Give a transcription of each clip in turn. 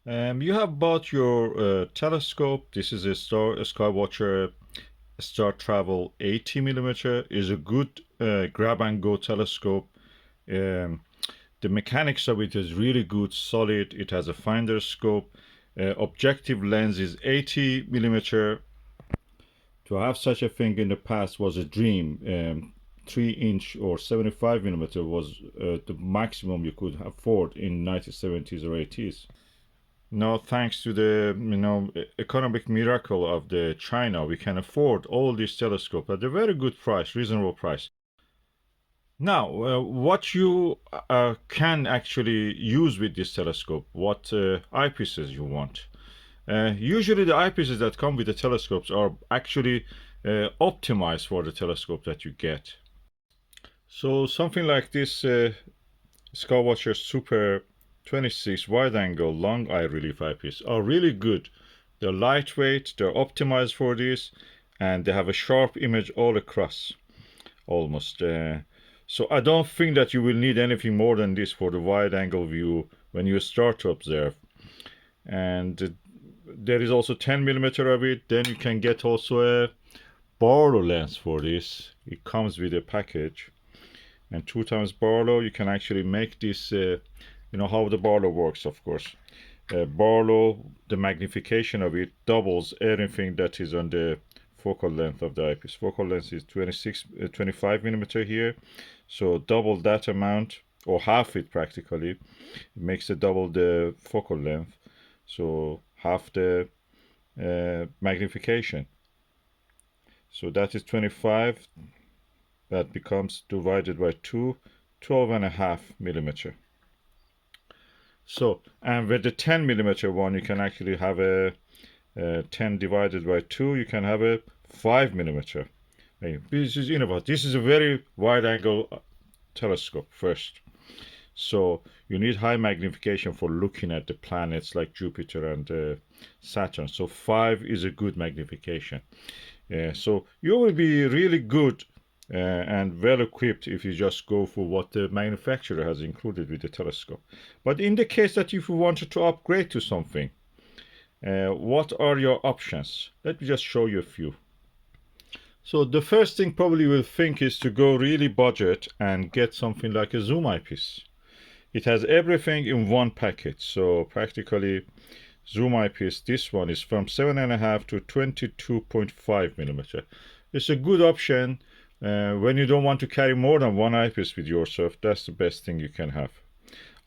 You have bought your telescope. This is a Skywatcher Star Travel 80 millimeter. Is a good grab and go telescope. Um, the mechanics of it is really good, solid. It has a finder scope. Objective lens is 80 millimeter. To have such a thing in the past was a dream. 3-inch or 75 millimeter was the maximum you could afford in 1970s or 80s. Now, thanks to the economic miracle of the China, we can afford all these telescopes at a very good price, reasonable price. Now, what you can actually use with this telescope, what eyepieces you want. Usually, the eyepieces that come with the telescopes are actually optimized for the telescope that you get. So something like this Skywatcher Super 26 wide-angle long eye relief eyepiece are really good. They're lightweight, they're optimized for this, and they have a sharp image all across, almost. So I don't think that you will need anything more than this for the wide-angle view when you start to observe. And there is also 10 millimeter of it. Then you can get also a Barlow lens for this. It comes with a package, and 2 times Barlow. You can actually make this. You know how the Barlow works, of course. Barlow, the magnification of it doubles anything that is on the focal length of the eyepiece. Focal length is 25 millimeter here, so double that amount or half it practically. It makes it double the focal length, so half the magnification. So that is 25. That becomes divided by 2, 12.5 millimeter. So, and with the 10 millimeter one, you can actually have a 10 divided by 2, you can have a 5 millimeter. This is, this is a very wide angle telescope first. So you need high magnification for looking at the planets like Jupiter and Saturn. So 5 is a good magnification. So you will be really good and well equipped if you just go for what the manufacturer has included with the telescope. But in the case that if you wanted to upgrade to something, what are your options? Let me just show you a few. So the first thing probably you will think is to go really budget and get something like a zoom eyepiece. It has everything in one package. So practically zoom eyepiece, this one is from 7.5 to 22.5 millimeter. It's a good option. When you don't want to carry more than one eyepiece with yourself, that's the best thing you can have,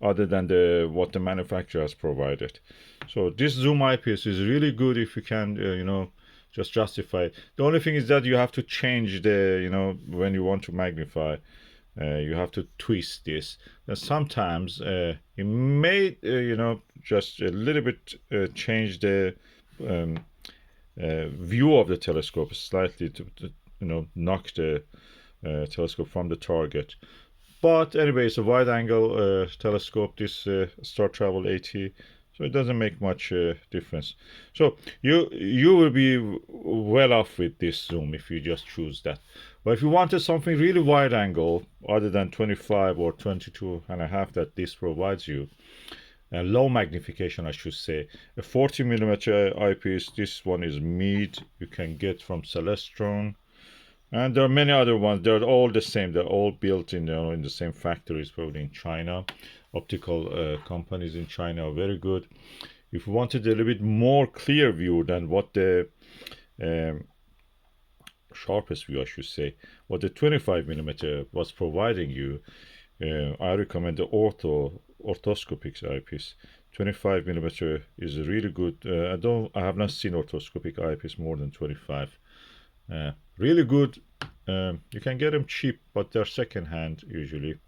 other than what the manufacturer has provided. So this zoom eyepiece is really good if you can, just justify it. The only thing is that you have to change when you want to magnify, you have to twist this. And sometimes it may, just a little bit change the view of the telescope slightly to knock the telescope from the target. But anyway, it's a wide angle telescope, this Star Travel 80, so it doesn't make much difference. So you will be well off with this zoom if you just choose that. But if you wanted something really wide angle, other than 25 or 22.5 that this provides you, low magnification I should say, a 40 millimeter eyepiece, this one is mid, you can get from Celestron. And there are many other ones. They're all the same. They're all built in the same factories, probably in China. Optical companies in China are very good. If you wanted a little bit more clear view than what the sharpest view, I should say, what the 25 millimeter was providing you, I recommend the orthoscopic eyepiece. 25 millimeter is really good. I have not seen orthoscopic eyepiece more than 25. Really good. You can get them cheap, but they're second hand usually.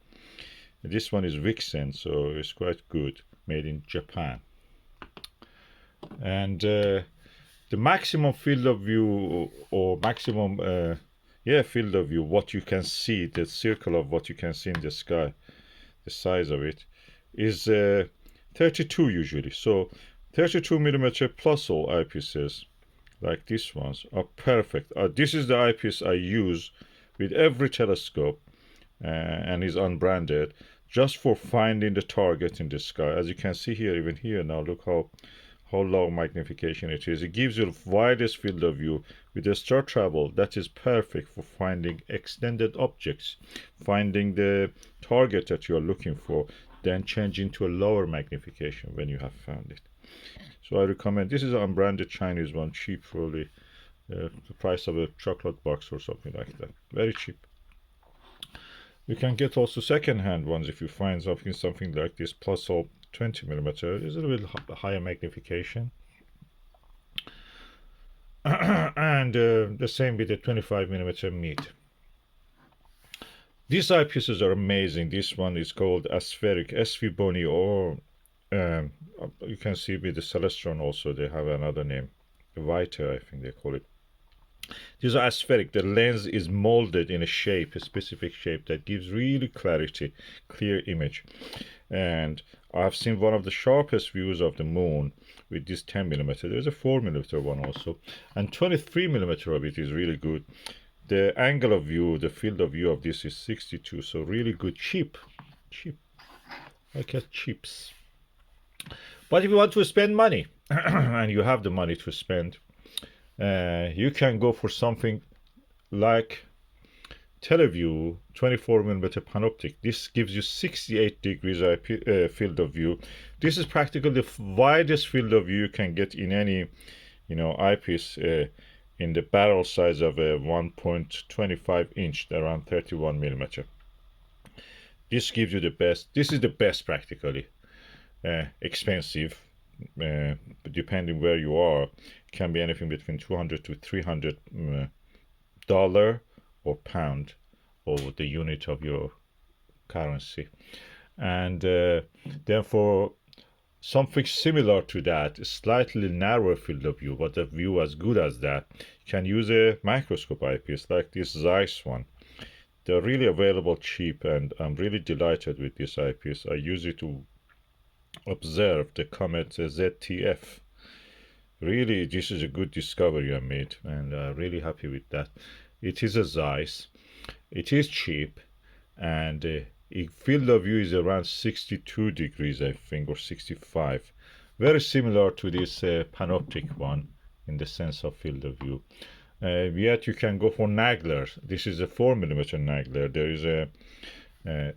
This one is Vixen, so it's quite good, made in Japan. And the maximum field of view, or maximum field of view, what you can see, the circle of what you can see in the sky, the size of it is 32 usually. So 32 millimeter plus all eyepieces like these ones are perfect. This is the eyepiece I use with every telescope and is unbranded. just for finding the target in the sky. As you can see here, even here now, look how low magnification it is. It gives you the widest field of view. With the star travel, that is perfect for finding extended objects, finding the target that you are looking for, then changing to a lower magnification when you have found it. So I recommend, this is an unbranded Chinese one, cheap, probably the price of a chocolate box or something like that. Very cheap. You can get also second-hand ones if you find something like this, plus or 20 millimeter. It's a little bit higher magnification. And the same with the 25 millimeter mid. These eyepieces are amazing. This one is called aspheric, SV Boni, or you can see with the Celestron also, they have another name. Vita, I think they call it. These are aspheric. The lens is molded in a shape, a specific shape that gives really clarity, clear image. And I've seen one of the sharpest views of the moon with this 10 millimeter. There's a 4 millimeter one also, and 23 millimeter of it is really good. The angle of view, the field of view of this is 62, so really good, cheap. Like at cheaps. But if you want to spend money, and you have the money to spend, you can go for something like Teleview 24mm panoptic. This gives you 68 degrees field of view. This is practically the widest field of view you can get in any, eyepiece in the barrel size of a 1.25 inch, around 31 millimeter. This gives you the best. This is the best practically. Expensive, depending where you are. It can be anything between 200 to 300 dollar or pound, or the unit of your currency. And then for something similar to that, a slightly narrower field of view, but a view as good as that, you can use a microscope eyepiece like this Zeiss one. They're really available cheap, and I'm really delighted with this eyepiece. I use it to observe the comet ZTF. Really, this is a good discovery I made, and I'm really happy with that. It is a Zeiss. It is cheap, and field of view is around 62 degrees, I think, or 65. Very similar to this panoptic one in the sense of field of view. Yet you can go for Nagler. This is a 4 millimeter Nagler. There is a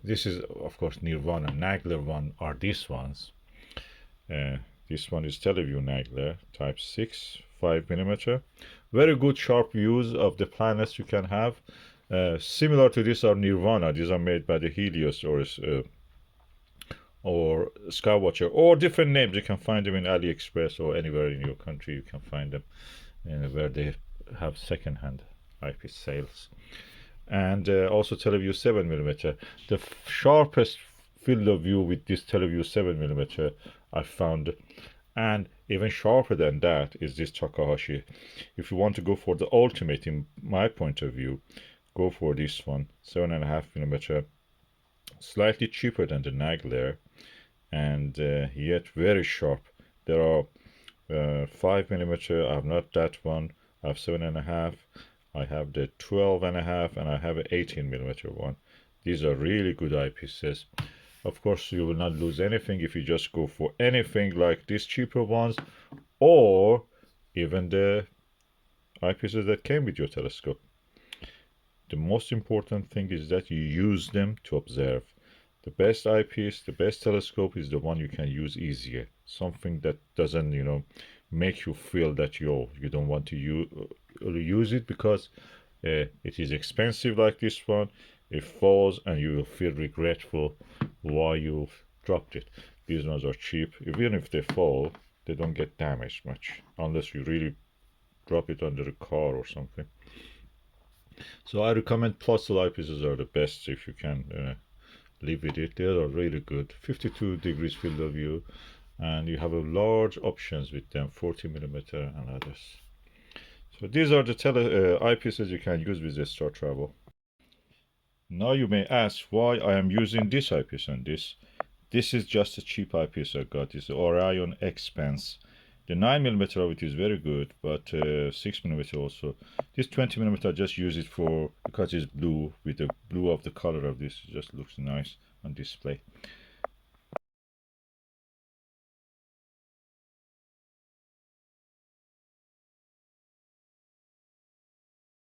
this is of course Nirvana. Nagler one are these ones. This one is Teleview Nagler type 6, 5 millimeter. Very good sharp views of the planets you can have. Similar to this are Nirvana. These are made by the Helios or Skywatcher, or different names. You can find them in AliExpress or anywhere in your country. You can find them where they have second-hand eyepiece sales. And also Teleview 7 millimeter. The sharpest field of view with this Teleview 7 millimeter I found, and even sharper than that, is this Takahashi. If you want to go for the ultimate, in my point of view, go for this one, 7.5 millimeter, slightly cheaper than the Nagler, and yet very sharp. There are 5 millimeter. I have not that one. I have 7.5. I have the 12.5, and I have an 18 millimeter one. These are really good eyepieces. Of course, you will not lose anything if you just go for anything like these cheaper ones, or even the eyepieces that came with your telescope. The most important thing is that you use them to observe. The best eyepiece, the best telescope is the one you can use easier. Something that doesn't, make you feel that you don't want to use it because it is expensive like this one. It falls and you will feel regretful why you dropped it. These ones are cheap. Even if they fall, they don't get damaged much unless you really drop it under a car or something. So I recommend Plus eyepieces are the best if you can live with it. They are really good. 52 degrees field of view, and you have a large options with them, 40 millimeter and others. So these are the eyepieces you can use with the Star Travel. Now you may ask why I am using this eyepiece on this. This is just a cheap eyepiece I got. It's the Orion Expense. The 9mm of it is very good, but 6mm also. This 20mm I just use it for because it's blue with the blue of the color of this. It just looks nice on display.